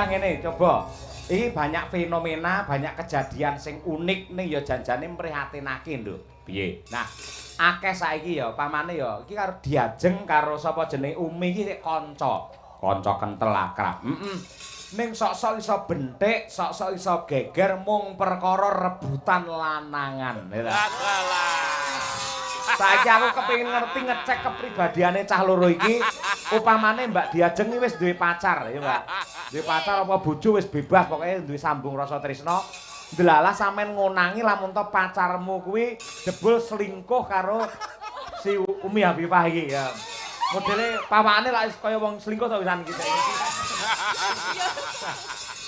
ngene coba. Iki banyak fenomena, banyak kejadian sing unik ning ya janjane mprihatinake lho. Piye? Nah, akeh saiki ya pamane ya iki karo diajeng karo sapa jenenge Umi iki sik kanca. Kanca kentel akrab. Ning sok-sok iso bentik, sok-sok iso geger mung perkara rebutan lanangan. Saiki aku kepengin ngerti ngecek kepribadiane cah loro iki. Upamane Mbak Diajeng iki wis duwe pacar, ya Mbak. Duwe pacar apa bojo wis bebas, pokoke duwe sambung rasa tresna. Delalah sampean ngonangi lamun to pacarmu kuwi jebul selingkuh karo si Umi Habibah iki ya. Modele pawakane lak kaya wong selingkuh to wisan iki.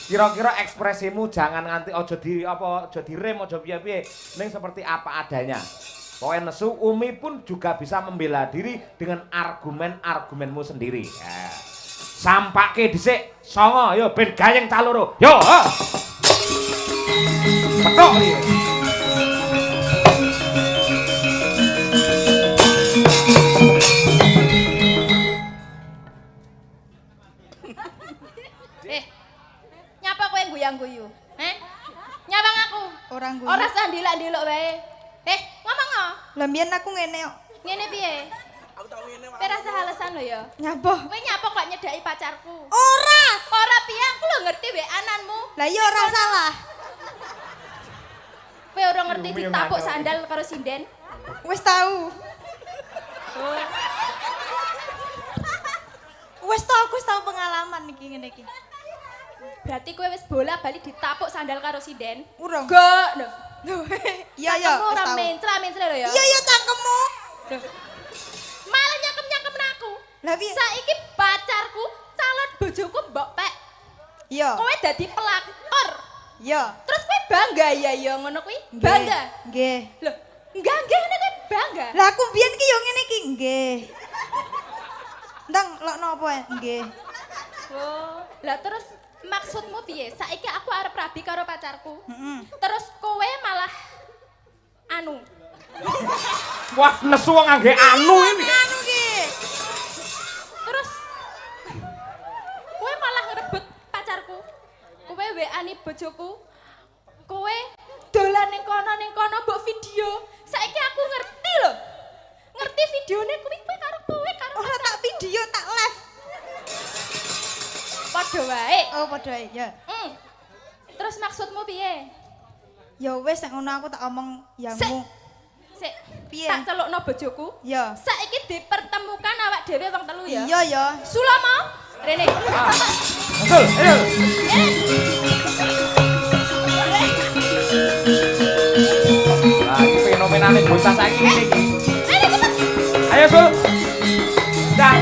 Kira-kira ekspresimu jangan nganti aja direm aja piye-piye ning seperti apa adanya. Pokoknya nesu, Umi pun juga bisa membela diri dengan argumen-argumenmu sendiri. Ya. Sampake dhisik, songo, yo ben gayeng cah loro. Yo, ha. Petok iki. Nyapa kowe guyang-guyu? Nyawang aku. Orang guyu. Ora usah ndelok-ndelok wae. Ngomong no? Lah mbiyen aku ngene kok. Ngene piye? Aku tau ngene wae. Ora usah alasan lho ya. Nyapa? Kowe nyapa kok nyedaki pacarku? Ora. Ora piye aku lho ngerti weananmu. Lah iya ora salah. Kowe ora ngerti ditapuk sandal karo sinden? Wis tahu. Wis tau aku tau pengalaman iki ngene iki. Berarti kowe wis bola-bali ditapuk sandal karo sinden? Urung. Gak lho. Iya ya, Kamu wis ora tau. mencra-mencra lho ya. Iya ya cangkemmu. Malah nyakem-nyakem aku. Lah piye? Saiki pacarku calon bojoku mbok pek. Iya. Kowe dadi pelakor. Iya. Terus kowe bangga ya ngono kuwi? Bangga. Nggih. Loh, enggak ngene kowe bangga. Lah aku mbiyen ki yo ngene iki, nggih. Ndang lokno apa nggih. Oh, lah terus maksudmu piye? Saiki aku arep rabi karo pacarku. Terus kowe malah anu. Wah, nesu wong ngangge anu ini. Anu ki. Terus kowe malah ngerebut pacarku. Kowe WA-ni bojoku. Kowe dolan ning kono mbok video. Saiki aku ngerti lho. Ngerti videone kuwi karo kowe karo Ora tak video, tak live. padha wae. Oh, padha ae, ya. Terus maksudmu piye? Ya wis nek ngono aku tak omong yamu. Sik. Piye? Tak celukno bojoku. Ya. Saiki dipertemukan awak dhewe wong telu ya. Iya ya. Sulama, rene. Betul, ayo. Nah, iki fenomenane bocah saiki ngene iki. Ayo, Sul. Dah.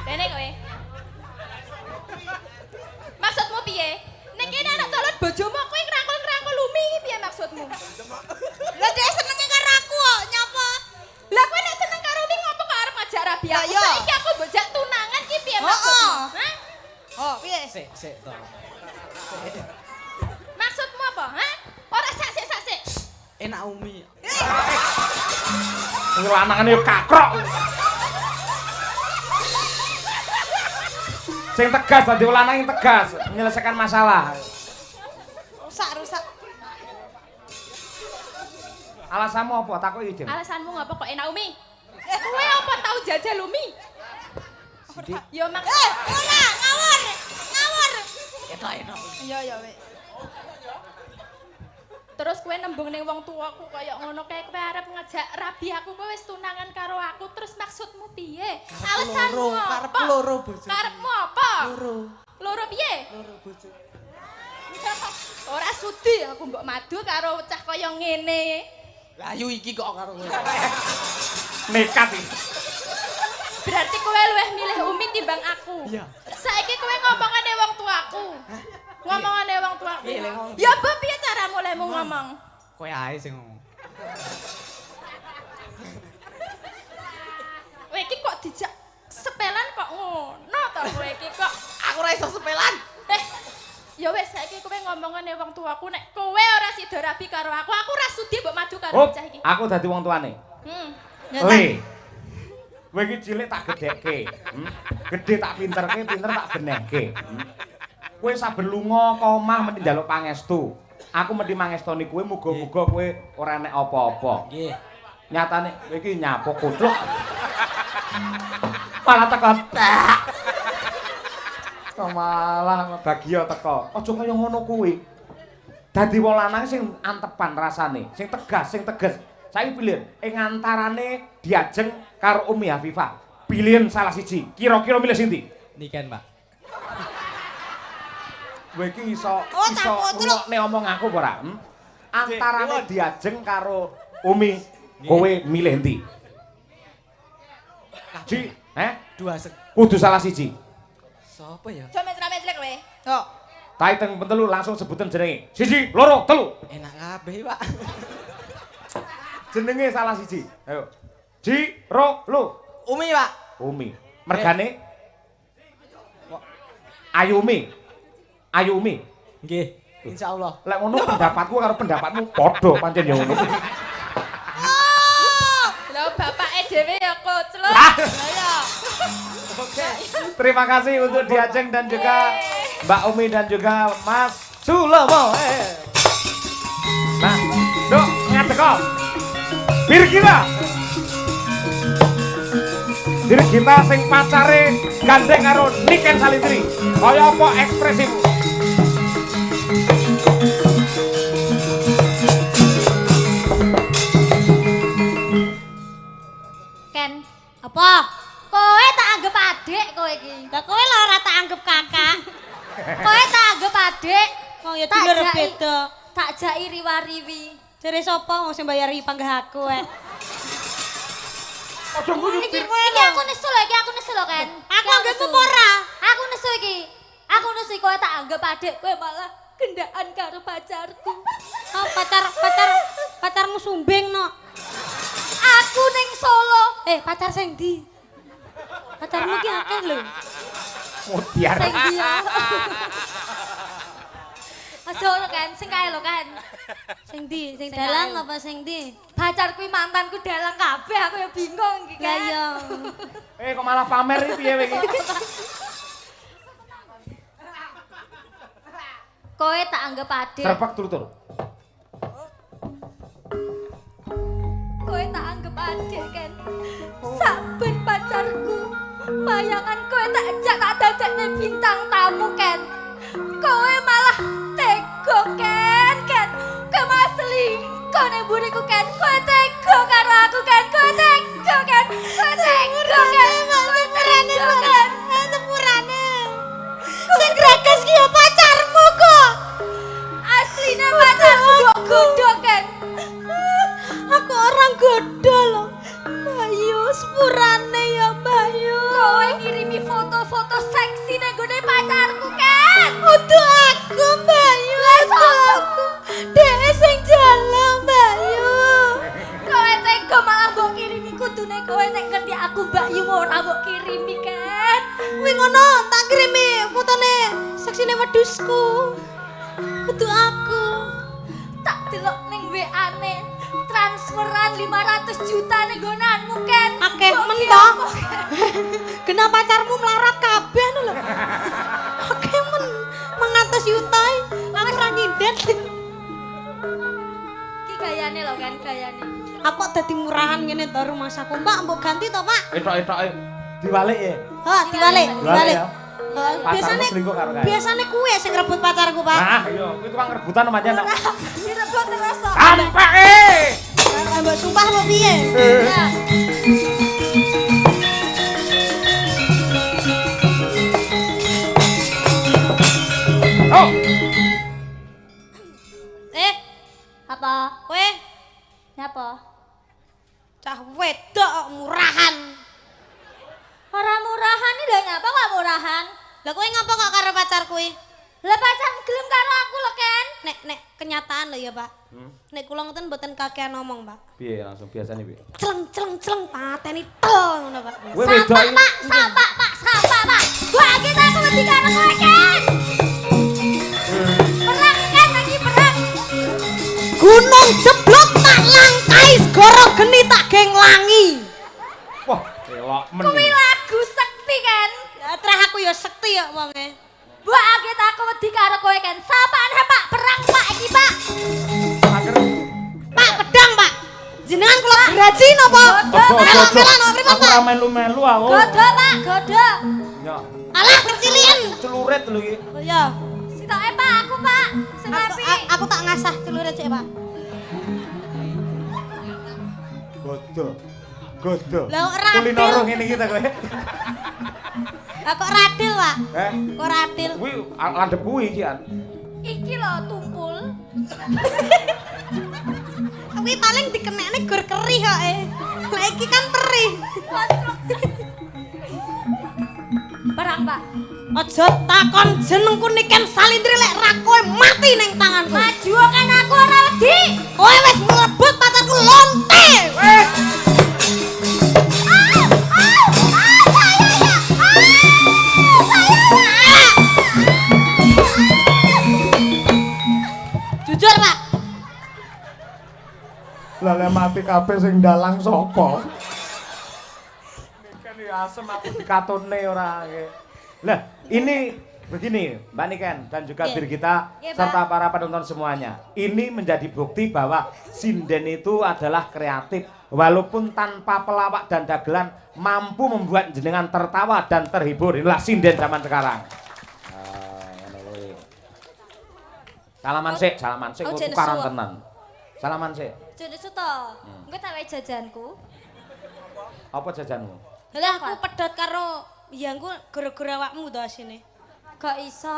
Rene kowe. Maksudmu piye? Nek kene anak calon bojomu kowe ngrangkul-ngrangkul Umi iki piye maksudmu? Lah dhek senenge karo aku kok, nyapa? Lah kowe nek seneng karo Umi ngopo kok arep ngajak rabi Lah aku? iya. Saiki aku bojak tunangan iki piye maksudmu? Hah? Oh, piye? Sik to. Maksudmu apa? Hah? Ora sak-sik. Enak Umi. Wong lanangane yo kakrok. Sing tegas dadi lanang yang tegas, menyelesaikan masalah. Rusak. Alasanmu apa? Takoki, Jeng. Alasanmu ngapa kok enak Umi? Kowe apa tau jajal Umi? Yo maksud Ora, ngawur. Enak. Iya ya wis. terus kowe nembung ning wong tuaku kaya ngono kae kowe arep ngajak rabi aku kowe wis tunangan karo aku terus maksudmu piye? Alasanmu Karep apa? loro bojo. Karepmu apa? Loro. Loro piye? Loro bojo. Ora sudi aku mbok madu karo cah kaya ngene. Lah ayo iki kok karo kowe. Nekat iki. Berarti kowe luwih milih Umi timbang aku. Iya. Saiki kowe ngomongane wong tuaku. Ngomongane wong tuaku. Piye, Leng? Ya apa piye caramu lemu ngomong? Kowe ae sing ngomong. Kowe iki kok dijak sepelan kok ngono to kowe iki kok. Aku ora iso sepelan. Ya wis saiki kowe ngomongane wong tuaku nek kowe ora sida rabi karo aku ora sudi mbok madu karo bocah iki. Aku dadi wong tuane. Ya, Le. Kowe iki cilik tak gedhekke. Gedhe tak pinterke, pinter tak benehke. Kowe saben lunga ka omah mesti njaluk pangestu. Aku mesti mangestoni kowe muga-muga kowe ora enek apa-apa. Nggih. Nyatane kowe iki nyapo kutluk. Malah teko. Kok malah bahagia teko. Aja kaya ngono kuwi. Dadi wong lanang sing antepan rasane, sing tegas, sing tegas. Saiki pilihan ing antarane Diajeng karo Umi Hafifah. Pilihan salah siji. Kira-kira milih sinti? Niken, Pak. Kowe iki iso ngrungokne omong aku apa ora? Antarane Diajeng karo Umi, kowe milih endi? Ji, Dua sek. kudu salah siji. Sopo ya? Aja mencret-mencret kowe. Yo. Tak hitung pentelu langsung sebutan jenenge. Siji, loro, telu. Enak kabeh, Pak. Jenenge salah siji. Ayo. Ji, ro, lu. Umi, Pak. Umi. Mergane? Ayumi. Ayumi. Nggih. Insyaallah. Lek ngono pendapatku karo pendapatmu padha pancen ya ngono. Lah bapake dhewe ya kocluk. Lah ya. Oke. Terima kasih untuk Diajeng dan juga Mbak Umi dan juga Mas Sulomo. Nah, Dok, ngadeko. Birgita. Birgita sing pacare gandeng karo Niken Salindri. Kaya apa ekspresimu? Ken, Apa? kowe tak anggap adik kowe iki. Lah kowe lho ora tak anggap kakak. Kowe tak anggap adik. Wong ya Tak dulur jai. beda. Tak jaki riwa-riwi. Jare sapa wong sing bayari panggah aku Aja nguyu Iki aku nesu lho, iki aku nesu lho Ken. Aku anggapmu apa ora? Aku nesu iki. Aku nesu kowe tak anggap adik, kowe malah gendaan karo pacarku. Oh, pacarmu sumbing no. Aku ning Solo. Pacar sing ndi? Pacarmu ki akeh lho. Mutiar. Sing dia. Aja lho Ken, sing kae lho Ken. Sing ndi? Sing Sing dalang ayu. apa sing ndi? Pacarku kuwi mantanku dalang kabeh, aku ya bingung iki Lah kan. iya. Kok malah pamer iki piye kowe iki? Kowe tak anggap adik. Serpak tur-tur. Kowe tak anggap adik kan. Saben pacarku mayangan kowe tak ajak tak dadekne bintang tamu kan. Kowe malah tega kan. Kowe malah selingkuh ning buriku kan. Kowe tega karo aku kan. Kowe tega kan. Kowe tega kan. Kowe tega kan. Sepurane. Sing greges ki ya pacarmu kok. Asline pacarku mbok godhog kan. Aku orang godo loh. Bayu, sepurane ya Bayu. Kowe ngirimi foto-foto seksi nang gone pacarku kan. Untuk aku Bayu. Aku. Dek sing jalan Bayu. Kowe tega malah mbok kirimi kudune kowe nek ngerti aku Mbak Yu ora mbok kirimi kan. Wih ngono, tak kirimi fotone seksine wedhusku. Untuk aku. Tak delok ning WA-ne transferan 500 juta ning nggonanmu kan. Akeh Mbok men kira to. apa, Ken? Kena pacarmu melarat kabeh lho. Akeh men 100 juta. Aku ora nyindet. Ki gayane lho kan gayane. Aku kok dadi murahan ngene to rumah saku. Mbak, mbok ganti to, Pak? Etok-etoke diwalik ya. Ha, dibalik. ya. Biasane selingkuh karo kae. biasane kuwe sing rebut pacarku, Pak. Nah, iya, kuwi tukang rebutan pancen. Direbut terus to. Sampeke. Mbak sumpah apa piye? Ya. Oh, Apa? Kowe Nyapa? cah wedok kok murahan. Ora murahan iki lho nyapa kok murahan? Lah kowe ngapa kok karo pacar kuwi? Lah pacarmu gelem karo aku lho Ken. Nek kenyataan lho ya, Pak. Nek kula ngoten mboten kakean ngomong, Pak. piye langsung biasane piye? Celeng pateni tel ngono, Pak. Kowe wedok iki Sapa Pak? Gua kita aku mesti karo kowe Ken. gunung jeblok tak langkai segoro geni tak genglangi. Wah, elok men. Kuwi lagu sekti kan? Ya treh aku ya sekti ya wonge. Mbok aget aku wedi karo kowe kan. Sapane Pak, perang Pak iki Pak. Anger. Pak pedang Pak. Jenengan kula geraji napa? Melok-melok napa pripun Aku Pak? ora melu-melu aku. Godo Pak, godo. Ya, Alah kecilian. celurit lho iki. Oh ya. Sitoke Pak, aku Pak. Sing apik. Aku tak ngasah celure cek Pak. Godo. Godo. Lah kok radil? Kulinoro ngene iki ta kowe. Lah kok radil Pak? Eh, Kok radil? kuwi landhep kuwi iki an. Iki lho tumpul. Kuwi paling dikenekne gur kerih kok Lah iki kan perih. Perang Pak. Aja takon jenengku Niken Salindri lek ra kowe mati ning tanganku. Maju kan aku ora wedi. Kowe wis mlebut pacarku lonte. Jujur Pak. Lah lek mati kabeh sing dalang sapa? Niken ya asem aku dikatone ora nggih. Lah, ini begini, Mbak Niken dan juga Nggih. Birgita Nggih, Pak. serta para penonton semuanya. Ini menjadi bukti bahwa sinden itu adalah kreatif walaupun tanpa pelawak dan dagelan mampu membuat jenengan tertawa dan terhibur. Inilah sinden zaman sekarang. Salaman sik, Oh, jenis tukaran suwek. tenan. Salaman sik. Jane Suto. Engko tak wae jajanku. Apa jajanmu? Lah aku pedhot karo yangku gara-gara awakmu to asine. Gak iso.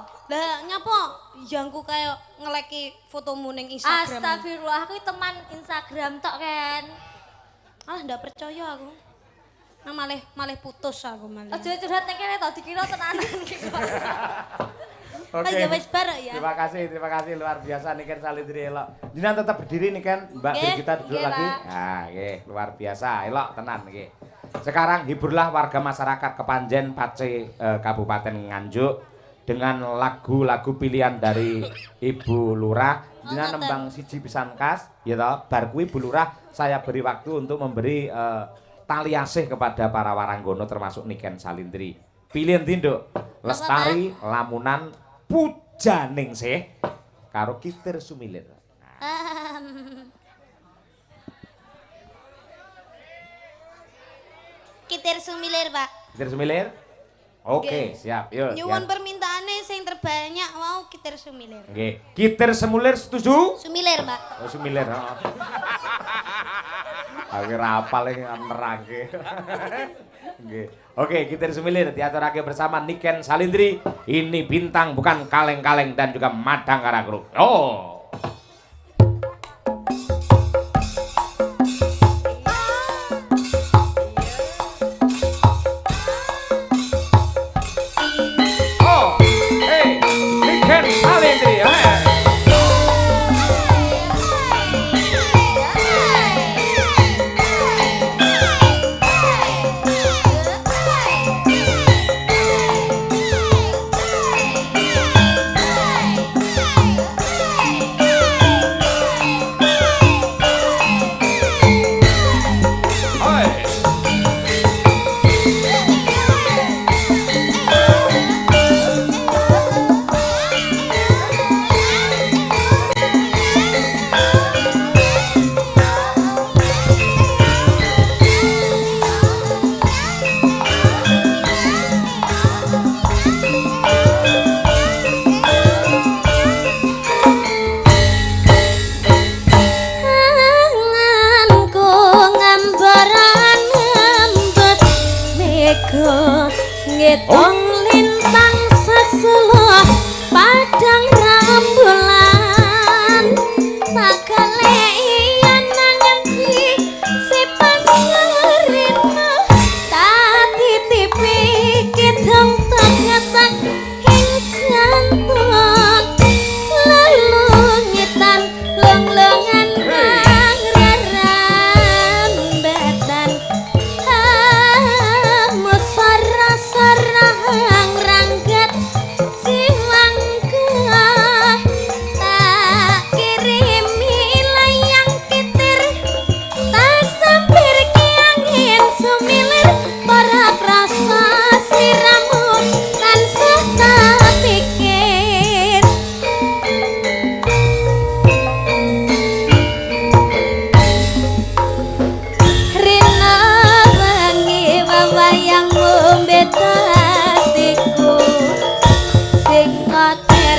Lah nyapa yangku kaya ngeleki fotomu ning Instagram. Astagfirullah, aku teman Instagram tok kan. Alah ndak percaya aku. Nah malih putus aku malah. Aja curhat nek kene to dikira tenanan iki kok. Oke. Ya wis bar ya. Terima kasih luar biasa Niken Salindri elok. Jenengan tetap berdiri Niken, Mbak Nggih, Birgita duduk nggih, lagi. Pak. Nah, nggih, luar biasa elok tenan nggih. Sekarang hiburlah warga masyarakat Kepanjen Pace Kabupaten Nganjuk dengan lagu-lagu pilihan dari Ibu Lurah. Jenengan nembang siji pisan kas, ya toh. Bar kuwi Bu Lurah saya beri waktu untuk memberi tali asih kepada para waranggono termasuk Niken Salindri. Pilihan tinduk Lestari Lamunan Pujaningsih karo Kitir Sumilir. Kitir Sumilir, Pak. Kitir Sumilir? Oke, siap. Yuk. Nyuwun permintaane sing terbanyak mau Kitir Sumilir. Nggih. Kitir Semulir setuju? Sumilir, Pak. Oh, Sumilir. Oh. Aku ora apal iki nerangke. Nggih. Oke, Kitir Sumilir diaturake bersama Niken Salindri. Ini bintang bukan kaleng-kaleng dan juga Madang Karagruk. Oh. Oh, hey, Niken Salindri.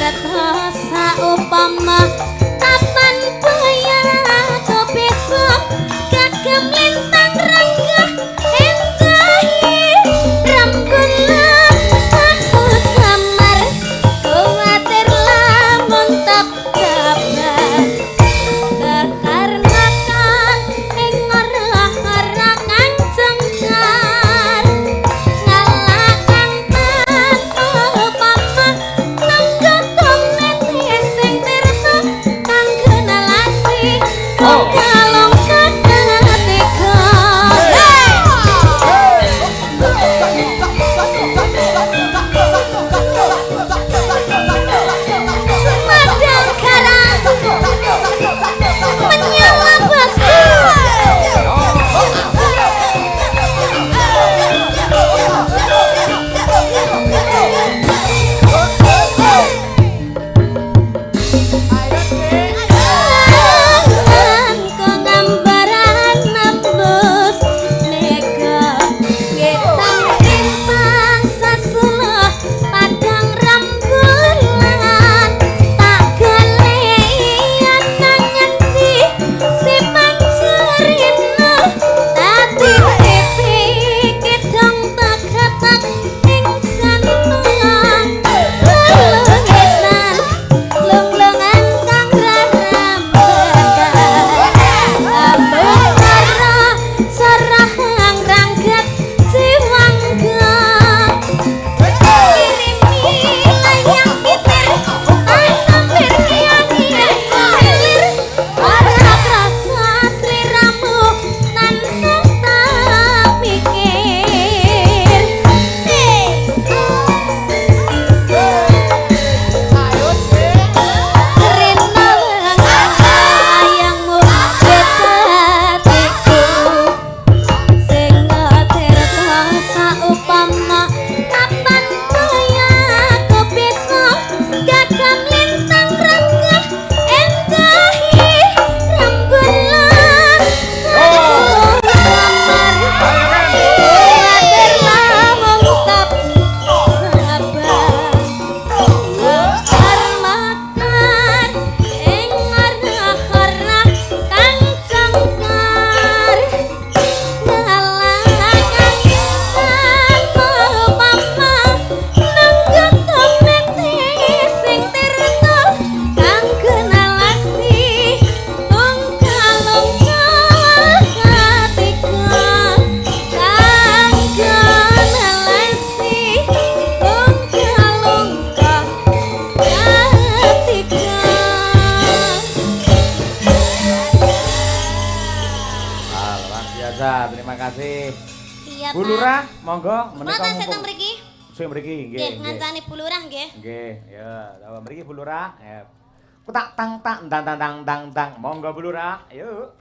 tirta saupama kapan bayar aku besok kagem lintang rangga endahi rembulan aku samar kuatir lamun tak kabar kekarnakan ing arah-arah kang cengkar ngalakan tanpa papa nanggo tomen sing tirta kang kenalasi kalong kadhateka madang karang menyala bosku kok gambaran nembus nega getang intang sasulah padang rembulan tak galean nang ngendi si pancerino tadi pipi gedong tak ing jantung lulungan lunglungan kang rarambakan sarah ranggat siwangga kirimi layang kitir sampir kian-kian samilir ora krasa sliramu tansah tak pikir Rena ayangmu betatiku sing tirta saupama kapan kaya aku besok gagam lintang rangga endahi rembulan aku samar kuatir lamun tak sabar Sekar makar ing arah-arah kang cengkar ngalakan tanpa papa nanggo tomet sing tirta kang kenalasi ungkal-ungkal hatiku kang kenalasi ungkal-ungkal hatiku Luar biasa, terima kasih. iya Bu Lurah, monggo menika Mata seteng mumpung- mriki Sing mriki nggih. nggih nggih. ngancani Bu Lurah nggih Nggih, ya, dawa mriki Bu Lurah. Ya. Ku tak tang tang tang tang tang tang tang. Monggo Bu Lurah, yuk.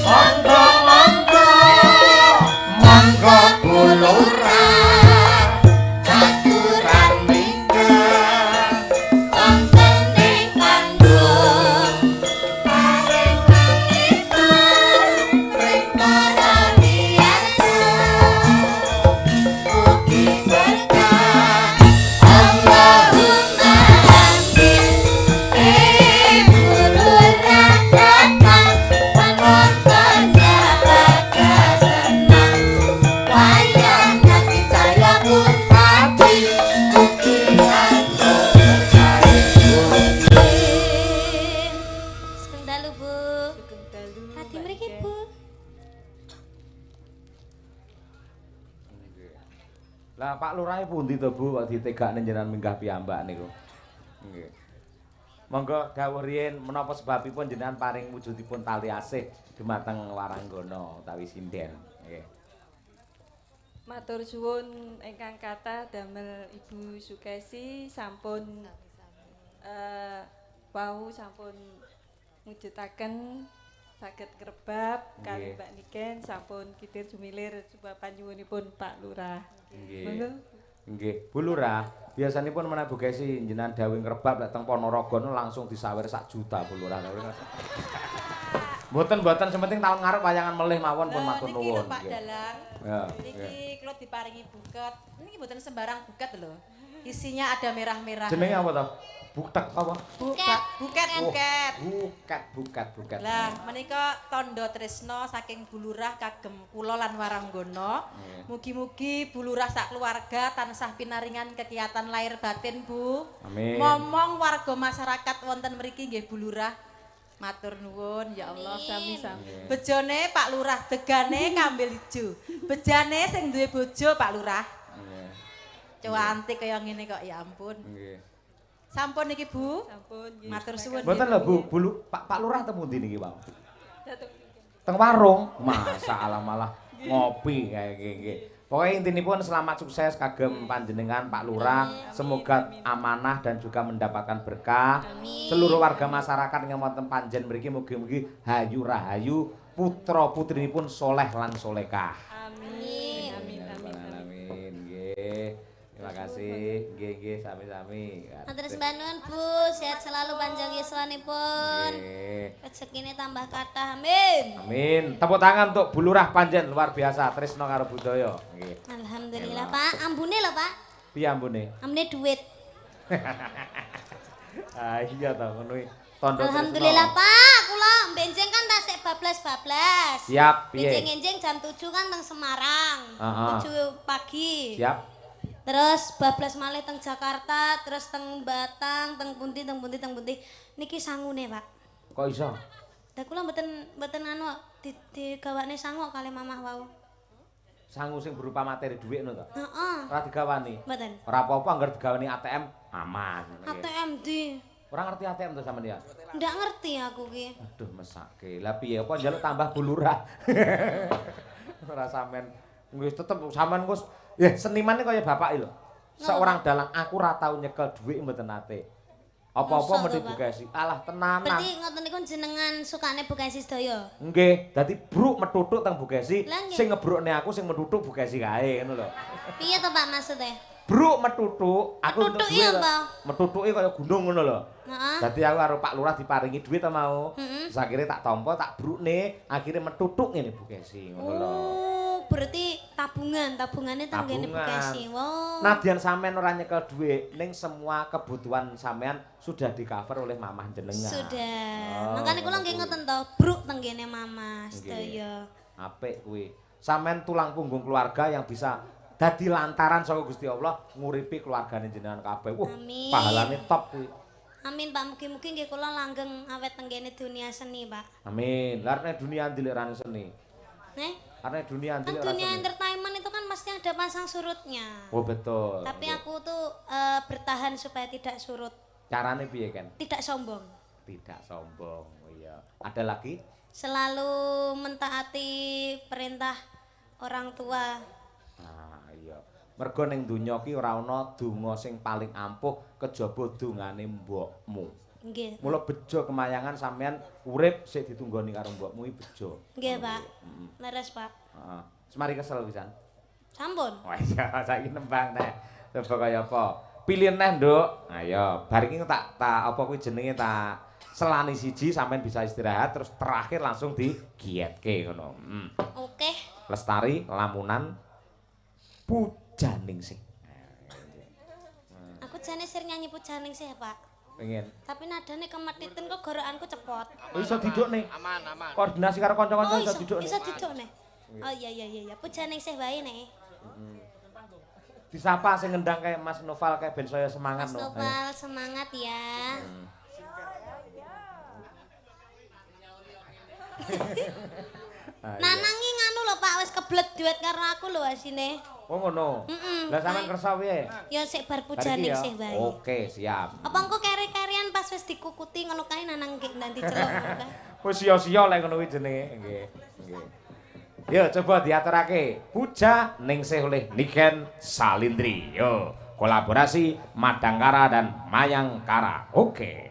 Monggo monggo monggo Bu Lurah. Aturan nikah wonten ing panggung paring Lah Pak Lurah pundi to Bu kok ditegakne jenengan minggah piyambak niku. Nggih. Monggo dawuh riyin menapa sebabipun jenengan paring wujudipun tali asih dumateng Waranggana utawi sinden. Nggih. Matur suwun ingkang kathah damel Ibu Sukesi sampun wau sampun mujudaken saged ngrebab kali Mbak Niken sampun kitir jumilir sebab panjenenganipun Pak Lurah. Nggih. Monggo. Nggih, Bu Lurah. Biasanipun menawi Bu Kesi njenengan dawuh ngrebab lek teng Ponorogo langsung disawer 1 juta Bu Lurah. Mboten sementing tahun ngarep wayangan melih mawon pun matur nuwun. Niki lho Pak Dalang. Ya. Niki kula diparingi buket. Niki mboten sembarang buket lho. Isinya ada merah-merah. Jenenge apa to? Butek apa? Buket. Lah menika tondo tresno saking Bu Lurah kagem kula lan Waranggana. Mugi-mugi Bu Lurah sak keluarga tansah pinaringan kegiatan lahir batin Bu. Amin. Momong warga masyarakat wonten mriki nggih Bu Lurah. Matur nuwun ya Allah sami-sami. Bejone Pak Lurah degane kambil ijo. Bejane sing duwe bojo Pak Lurah. Nggih. Cuantik kaya ngene kok ya ampun. Nggih. Sampun niki Bu. Sampun nggih. Matur suwun. Mboten lho Bu, Pak Lurah temu ndi niki, Pak? Teng warung. Masalah malah ngopi kayak nggih. Pokoknya intinipun selamat sukses kagem panjenengan Pak Lurah. Semoga amanah dan juga mendapatkan berkah. Seluruh warga masyarakat yang wonten panjen mriki mugi-mugi hayu rahayu, putra putrinipun soleh lan solekah. Amin. Amin. Nggih. Terima kasih. Nggih, sami-sami. Matur sembah nuwun Bu, sehat selalu panjang yuswanipun. Nggih. Rezekine tambah kathah. Amin. Amin. Tepuk tangan untuk Bu Lurah panjen luar biasa tresno karo budaya. Nggih. Alhamdulillah Pak, ambune lho Pak. Piye ambune? Ambune duit. Ah iya ta ngono tondo Alhamdulillah Pak, kula benjing kan tasik bablas-bablas. Siap, piye? Benjing-enjing jam 7 kan teng Semarang. 7 pagi. Siap. Terus bablas malih teng Jakarta, terus teng Batang, teng pundi. Niki sangune, Pak. Kok iso? Lah kula mboten anu digawane sangu kali mamah wau. Sangu sing berupa materi dhuwit ngono to? Heeh. Ora digawani. Mboten. Ora apa-apa anggar digawani ATM aman. ATM di. Ora ngerti ATM to sampean ya? Ndak ngerti aku ki. Aduh mesake. Lah piye apa njaluk tambah Bu Lurah. Ora sampean wis tetep sampean wis ya seniman kaya bapak lho. Seorang dalang aku ora tau nyekel dhuwit mboten nate. Apa-apa mesti Bu Kesi. Alah tenanan. Berarti ngoten niku jenengan sukane Bu Kesi sedaya. Nggih, dadi bruk metutuk teng Bu Kesi. Lah, nggih. Sing ngebrukne aku sing metutuk Bu Kesi kae ngono lho. Piye to Pak maksudnya? Bruk metutuk, aku Metutuk iya, Pak. Metutuke kaya gunung ngono lho. Heeh. Dadi aku karo Pak Lurah diparingi dhuwit ta mau. Heeh. Terus akhire tak tampa, tak brukne, akhire metutuk ngene Bu Kesi ngono lho. Oh, berarti tabungannya teng kene Bu Tabungan. Kesi. Wow. Nadyan sampean ora nyekel dhuwit, ning semua kebutuhan sampean sudah di-cover oleh mamah jenengan. Sudah. Oh, Makanya kula nggih ngono ngoten to, bruk teng kene Mama Nggih. sedaya. Apik kuwi. Sampean tulang punggung keluarga yang bisa dadi lantaran saka Gusti Allah nguripi keluargane jenengan kabeh. Amin. Pahalane top kuwi. Amin Pak, mugi-mugi nggih kula langgeng awet teng kene dunia seni, Pak. Amin. Lah nek dunia ndilirane seni. Nih, Karena dunia kan ndilirane dunia seni. entertainment itu kan pasti ada pasang surutnya. Oh betul. Tapi aku tuh bertahan supaya tidak surut, Carane piye kan? tidak sombong. Tidak sombong. Oh iya. Ada lagi? Selalu mentaati perintah orang tua. Ah iya. Mergo ning donya ki ora ana donga sing paling ampuh kejaba dongane mbokmu. Nggih. Mula bejo kemayangan sampean urip sik ditunggoni karo mbokmu iki bejo. Nggih, Pak. Leres, Pak. Heeh. Semari kesel pisan. Sampun. Wah iya saiki nembang nek. Coba kaya apa? Pilih neh, Nduk. Ayo, bar iki tak apa kuwi jenenge tak selani siji sampean bisa istirahat terus terakhir langsung digietke ngono. Oke. Lestari lamunan Pujaningsih. Aku jane sir nyanyi Pujaningsih, Pak. Pengen. Tapi nadane kemetitin kok gorokanku cepot. Oh, iso didukne. Aman. Koordinasi karo kanca-kanca iso didukne. Iso didukne. Oh iya. Pujaningsih wae nek. Disapa sing ngendang kayak Mas Noval kayak ben saya semangat Mas no. Noval semangat ya. Nanangi nganu lho Pak wis kebelet duet karo aku lho asine. Oh ngono. Lah sampean kersa piye? Ya sik bar Bariki Pujaningsih wae. Oke, siap. Apa engko keri-kerian pas wis dikukuti ngono kae nanang nanti celok ngono kae. Wis sia-sia lek ngono kuwi jenenge. Nggih. Yo coba diaturake. Pujaningsih oleh Niken Salindri. Yo, kolaborasi Madangkara dan Mayangkara. Oke.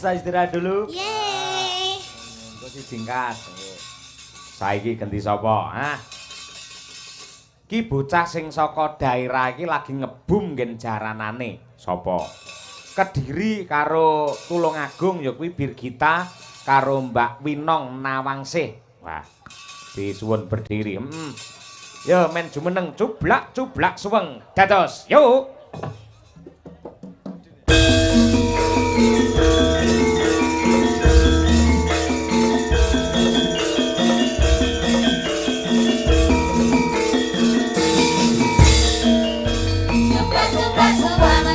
bisa istirahat dulu. Yeay. Terus singkat. Saiki ganti sapa? Hah? Ki bocah sing saka daerah iki lagi ngebum nggen jaranane. Sapa? Kediri karo Tulungagung ya kuwi Birgita karo Mbak Winong Nawangsih. Wah, disuwun berdiri. Ya men jumeneng cublak suweng. Dados, yuk.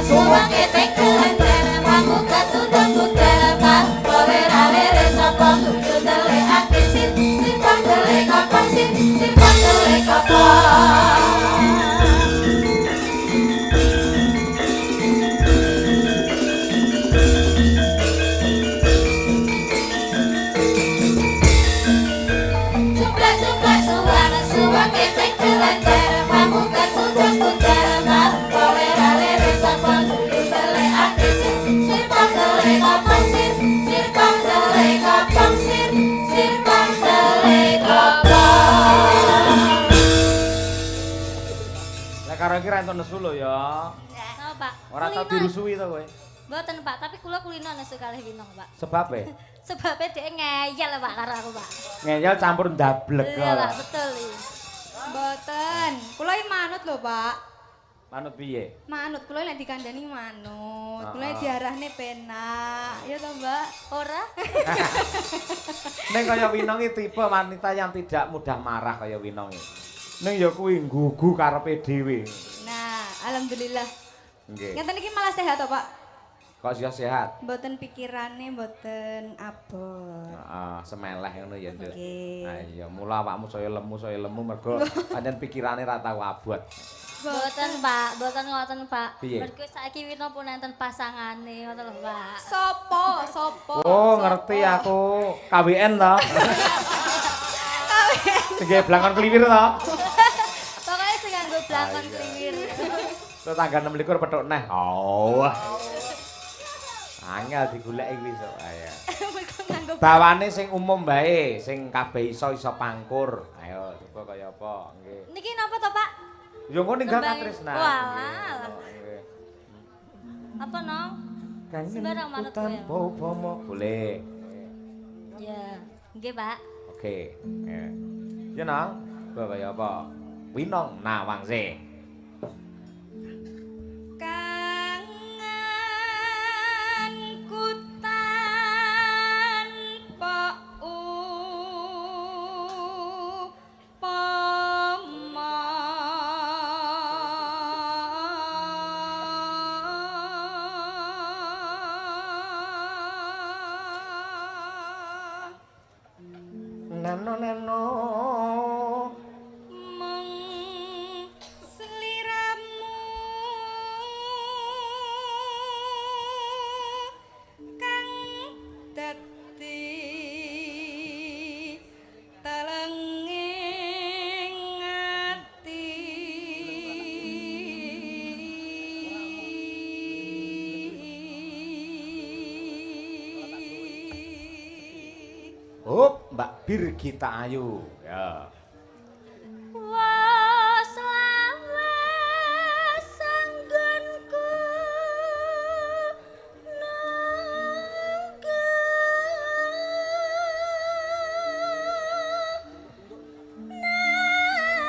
Suwang ketek kelancar, pamuka tudang budal, pak, kowe ralere sapa kudu ndelikake sirpang ndelik kapang sirpang ndelik kapang. Suplak suwang ketek kelancar, pamuka tudang budal, pak, kowe ralere sapa kudu ndelikake sirpang ndelik kapang sirpang ndelik kapang sirpang ndelik kapang. Lah karo iki ra entuk nesu lho ya. Napa, Pak? Ora tau dirusui to kowe. Mboten, Pak, tapi kula kulino nesu kalih Winong, Pak. Sebab Sebabnya dia ngeyel, Pak, karo aku, Pak. ngeyel campur ndablek. Iya, Pak, betul iki. Mboten. Kula iki manut lho, Pak. Manut piye? Manut kula nek dikandani manut. Kula Heeh. diarahne penak. Ya to, Mbak? Ora? Ning kaya Winong iki tipe wanita yang tidak mudah marah kaya Winong iki. Ning ya kuwi nggugu karepe dhewe. Nah, alhamdulillah. Nggih. Ngeten iki malah sehat to, Pak? Kok sehat? Mboten pikirane mboten abot. Heeh, semeleh ngono ya, Nduk. Nggih. Nah iya, mula awakmu saya lemu mergo pancen pikirane ra tau abot. Mboten, Pak, mboten ngoten, Pak. Piye? Mergo saiki Wino pun enten pasangane, ngoten lho, Pak. Sopo? Sopo? Oh, ngerti aku. KWN to. Sing blangon kliwir to. Pokoknya sing nganggo blangkon kliwir. Terus tanggal 26 petuk neh. Oh. Angel digoleki kuwi sok ayo. Mergo nganggo Bawane sing umum bae, sing kabeh iso pangkur. Ayo, coba kaya apa? Nggih. niki napa to, Pak? Ya ngono ninggal Kembang- Katresna. Walah. Nggih. Apa, Nong? Kangen Sembarang manut kowe. tanpa upama. Boleh. Ya, nggih, Pak. Oke. Ya nang, coba kaya apa? Winong Nawangsih. Kangenku tanpa upama. Nano. Mung sliramu kang dadi telenging ati. Hup, Mbak Birgita Ayu. Ya. Was lawas sanggonku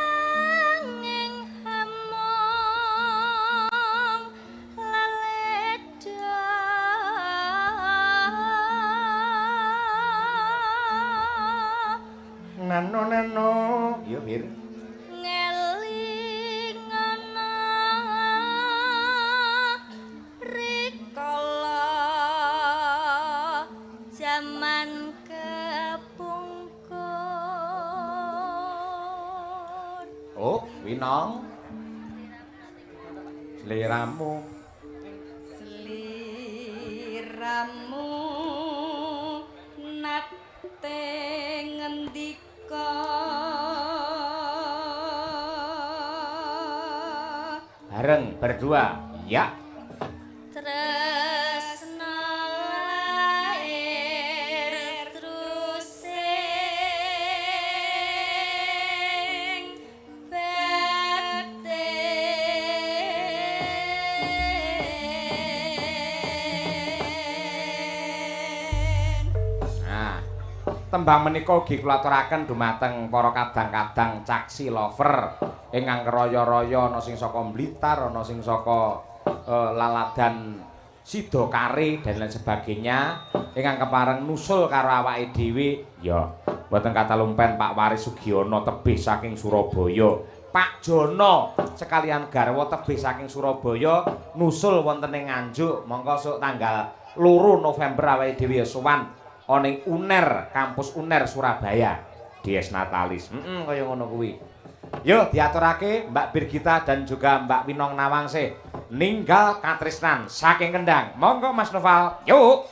nanging hamong laleda Nano. Iya, Bir. ngelingana rikala jaman kepungkur. Oh, Winong. Seliramu. Sliramu nate ngendika Bareng berdua. Ya. Tresna tembang menika ugi kula aturaken dumateng para kadang-kadang caksi lover ingkang keroyo-royo ana sing saka Blitar, ana sing saka Laladan Sidokare dan lain sebagainya ingkang kepareng nusul karo awake dhewe ya mboten kata lumpen Pak Waris Sugiono tebih saking Surabaya, Pak Jono sekalian garwa tebih saking Surabaya nusul wonten ing Nganjuk mongko sok tanggal 2 November awake dhewe sowan ana ing UNER, kampus UNER Surabaya. Dies Natalis. Kaya ngono kuwi. Yo diaturake Mbak Birgita dan juga Mbak Winong Nawangse. Ninggal katresnan saking Kendang. Monggo Mas Noval. Yuk.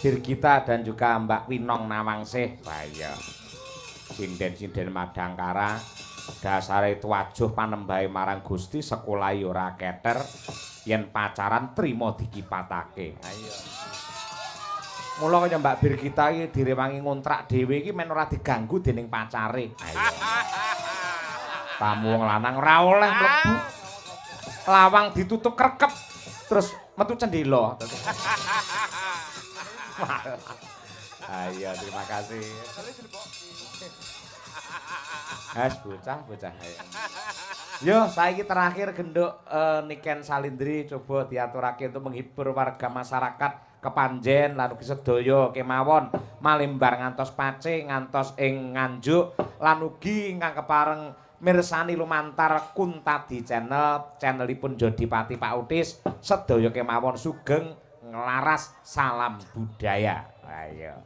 Birgita dan juga Mbak Winong Nawangsih. Bahaya. Sinden-sinden Madangkara dasare tuwajuh panembahe marang Gusti sekolah ora keter yen pacaran trimo dikipatake. Ayo. Mula kaya Mbak Birgita iki direwangi ngontrak dhewe iki men ora diganggu dening pacare. Ayo. Tamu wong lanang ora oleh mlebu. Lawang ditutup krekep terus metu cendela. Ayo, terima kasih. Bocah. Yo, saiki terakhir genduk Niken Salindri coba diaturake untuk menghibur warga masyarakat Kepanjen lan ugi sedaya kemawon Malimbar ngantos Pacé ngantos ing Nganjuk lan ugi ingkang kepareng mirsani lumantar Kuntadi channelipun Jodipati Pak Utis sedaya kemawon sugeng nglaras salam budaya. Ayo.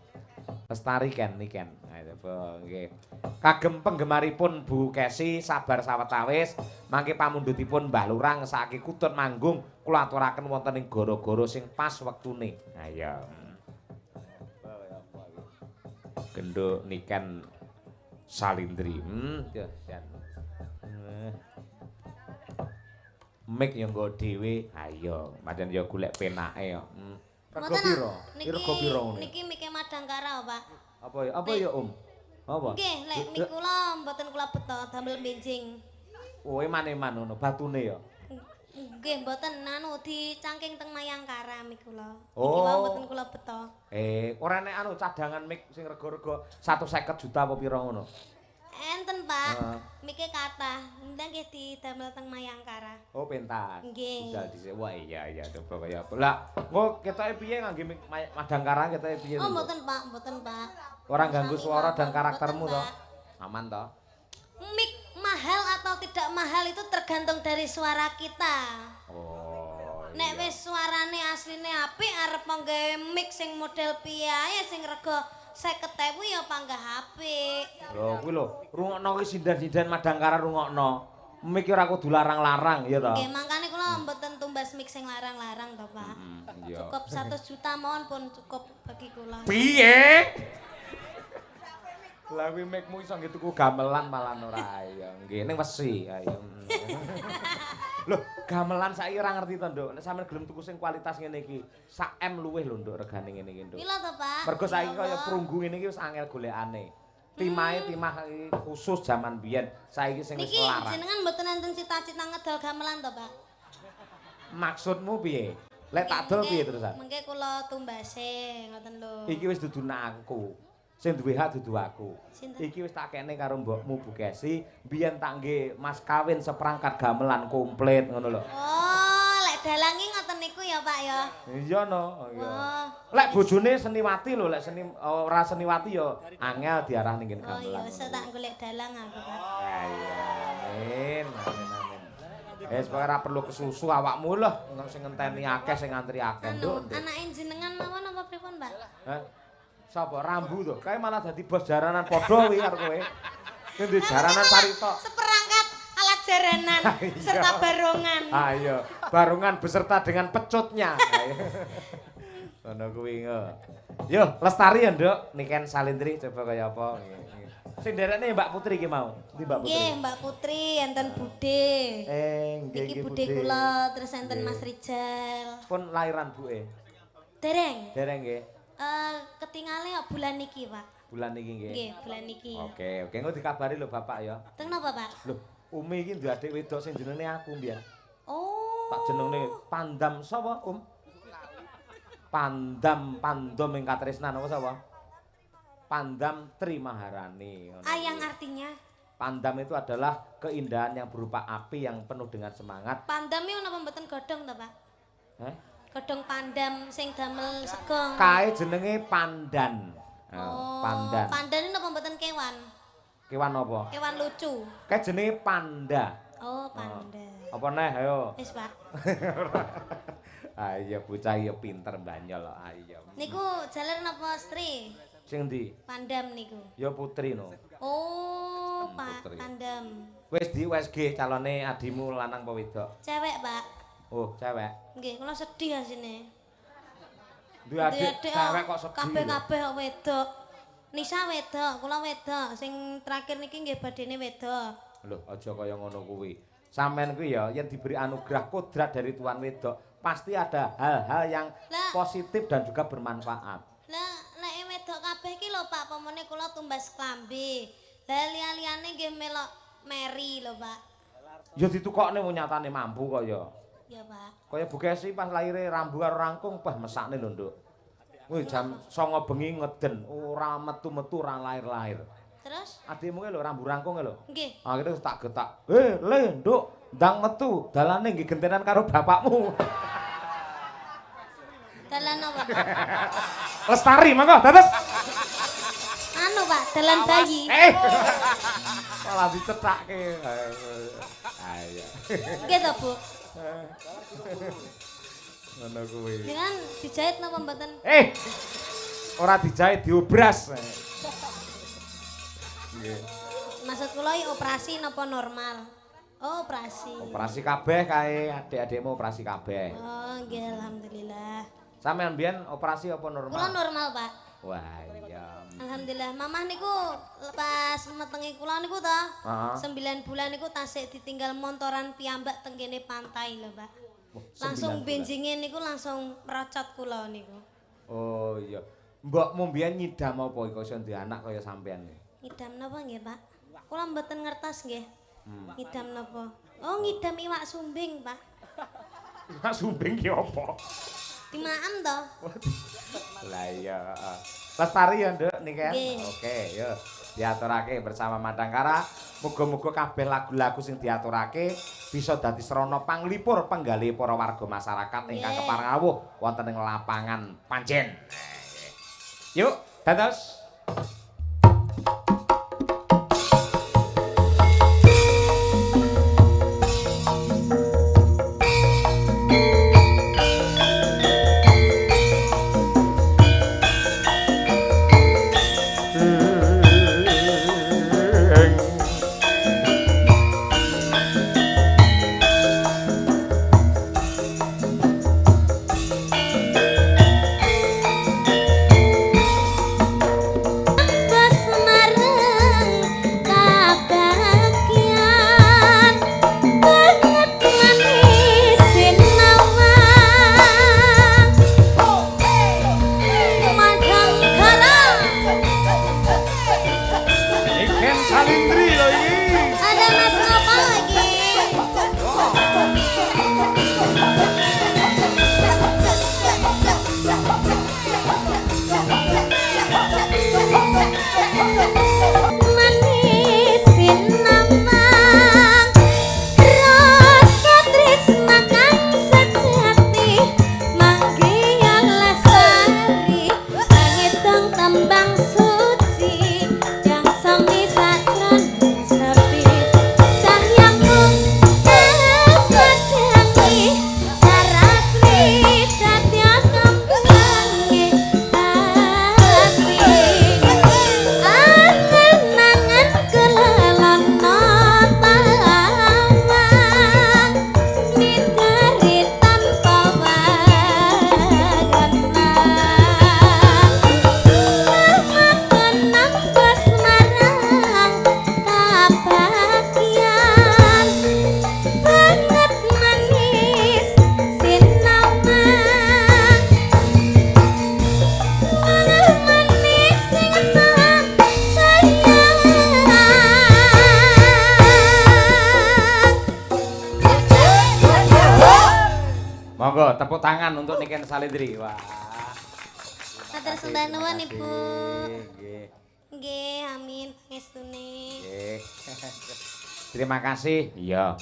Lestari Niken. Nggih. Kagem penggemaripun Bu Kesi sabar sawetawis mangke pamundhutipun Mbah Lurah ngesake kutut manggung kula aturaken wonten ing gara-gara sing pas wektune. Ayo. Genduk Niken Salindri. Mik yo nggo dhewe. Ayo, pancen yo golek penake yo. Rego piro? Rego piro ngene? Niki mike Madangkara, Pak. Apa ya, Om? Apa? Nggih, lek mik kula mboten kula beto damel benjing. Oh, eman-eman ngono, batune ya. Nggih, mboten anu dicangking teng Mayangkara mik kula. Iki Oh. wae mboten kula beto. Ora nek anu cadangan mik sing rega-rega 150 juta apa pira ngono. Enten, Pak. Mike kathah. Ndang nggih didamel teng Mayangkara. Oh, pentas. Nggih. Budal dhisik. Wah, iya coba kaya apa. Lah, engko ketoke piye ngangge mik Madangkara ketoke piye? Oh, mboten, Pak. Ora ganggu suara dan Mboten, karaktermu to. Pak. Aman to? Mik mahal atau tidak mahal itu tergantung dari suara kita. Oh. Nek wis suarane asline apik arep nggawe mik sing model piye sing rega 50.000 ya panggah apik. Lho, kuwi lho, rungokno kuwi sindan-sindan Madangkara rungokno. Mik ora kudu larang-larang ya to. Nggih, mangkane kula mboten tumbas mik sing larang-larang to, Pak. Iya. Cukup 100 juta mawon pun cukup bagi kula. Piye? Lah kuwi mikmu iso nggih tuku gamelan malah ora ya. Nggih ning wesi ayo. Loh, gamelan saiki ora ngerti to, Nduk. Nek sampeyan gelem tuku sing kualitas ngene iki, sak M luwih lho, Nduk, regane ngene iki, Nduk. Pila to, Pak? Mergo saiki kaya perunggu ngene iki wis angel golekane. Timah khusus jaman biyen. Saiki sing wis Niki larang. jenengan mboten enten cita-cita ngedol gamelan to, Pak? Maksudmu piye? Lek tak dol piye terusan? Mengke kula tumbase ngoten lho. Iki wis dudu aku. Sing duwe hak dudu aku. Sinten? Iki wis tak kene karo mbokmu Bu Kesi, biyen tak nggih mas kawin seperangkat gamelan komplit ngono lho. Oh, lek dalangi ngoten niku ya, Pak ya. Iya no. Wah. Lek bojone seniwati lho, lek ora seniwati ya angel diarani nggen Oh iya, gamelan. saya tak golek dalang aku, Pak. Amin. Wis pokoke ora perlu kesusu awakmu lho, sing ngenteni akeh sing ngantri akeh, Nduk. Anake jenengan mawon apa pripun, Pak? Hah? Sapa Rambu to? Kae malah dadi bos jaranan padha kuwi karo kowe. Kowe ndek jaranan carita. Seperangkat alat jaranan serta barongan. Ah iya, barongan beserta dengan pecutnya. Ngono kuwi ngo. Yo, lestari ya, Nduk. Niken Salindri coba kaya apa. Sing derekne Mbak Putri iki mau. Ndi Mbak Putri? Nggih, Mbak Putri enten Bude. Nggih Iki Bude kula, terus enten Mas Rijal. Pun lahiran buke. Dereng. Dereng nggih. Ketingale ya bulan niki, Pak. Bulan iki nggih. Nggih, bulan niki. Oke, engko dikabari lho Bapak ya. Teng napa, Pak? Lho, Umi iki duwe adik wedok sing jenenge aku mbiyen. Oh. Tak jenenge Pandam sapa, Pandam ing katresnan apa sapa? Pandam Tri Maharani. Yang artinya Pandam itu adalah keindahan yang berupa api yang penuh dengan semangat. pandam iki napa mboten godhong to, Pak? Heh? Godhong pandam sing damel sego. Kae jenenge pandan. Oh, Pandan. pandan ini napa mboten kewan? Kewan apa? Kewan lucu. Kae jenenge panda. Oh, panda. Apa neh ayo? Wis, Pak. Ayo bocah ya pinter mbanyol kok ayo. Niku jaler napa Stri? Sing ndi? Pandam niku. Ya putri no. Oh, putri. pandam. Wis nggih calone adimu lanang apa wedok? Cewek, Pak. Oh, cewek. Nggih, kula sedih asine. Duwe adik cewek kok sedih. Kabeh-kabeh kok wedok. Nisa wedok, kula wedok. Sing terakhir niki nggih badene wedok. Lho, aja kaya ngono kuwi. Sampeyan kuwi ya yen diberi anugerah kodrat dari tuan wedok, pasti ada hal-hal yang positif dan juga bermanfaat. Lah nek wedok kabeh iki lho Pak, pamane kula tumbas klambi. Lah liyane nggih melok meri lho Pak. Ya ditukokne wong nyatane mampu kok ya. Ya Pak. Kaya Bu Kesi pas laire rambu karo rangkung bah mesakne lho, Nduk. Wih jam 09.00 bengi ngeden, ora metu-metu ora lahir-lahir. Terus? Adikmu ki lho rambu rangkung lho. Nggih. Akhire tak getak. Le, Nduk, ndang metu, dalane nggih gentenan karo bapakmu. Dalan apa? Lestari mangko, dados. Anu Pak, dalan bayi. Malah dicethake. Ayo. Nggih to, Bu. Ngono kuwi. Dengan dijahit napa mboten? Ora dijahit diobras. Nggih. Maksud kula iki operasi napa normal? Oh, operasi. Operasi kabeh kae, adik-adikmu operasi kabeh. Oh, nggih alhamdulillah. Sampeyan mbiyen operasi apa normal? Kula normal, Pak. Wah, iya. Alhamdulillah. Mamah niku pas metengi kula niku to. 9 bulan niku tasik ditinggal montoran piyambak teng kene pantai lho, Pak. Langsung benjinge niku langsung merocot kula niku. Oh iya. Mbokmu mbiyen nyidam apa iku iso duwe anak kaya sampean iki? Ngidam napa nggih, Pak? Kula mboten ngertos nggih. Ngidam napa? Oh, ngidam iwak sumbing, Pak. Iwak sumbing ki apa? Dimaem to. Lah iya, Lestari ya, Nduk, niki kan? Nggih. Oke, yo. Diaturake bersama Madangkara. Muga-muga kabeh lagu-lagu sing diaturake bisa dadi srana panglipur penggali para warga masyarakat ingkang keparingawuh wonten ing lapangan Panjen. Yuk, dados. Monggo tepuk tangan untuk Niken Salindri. Wah. Matur sembah nuwun Ibu. Nggih. Nggih, amin pangestune. Nggih. Terima kasih. Iya.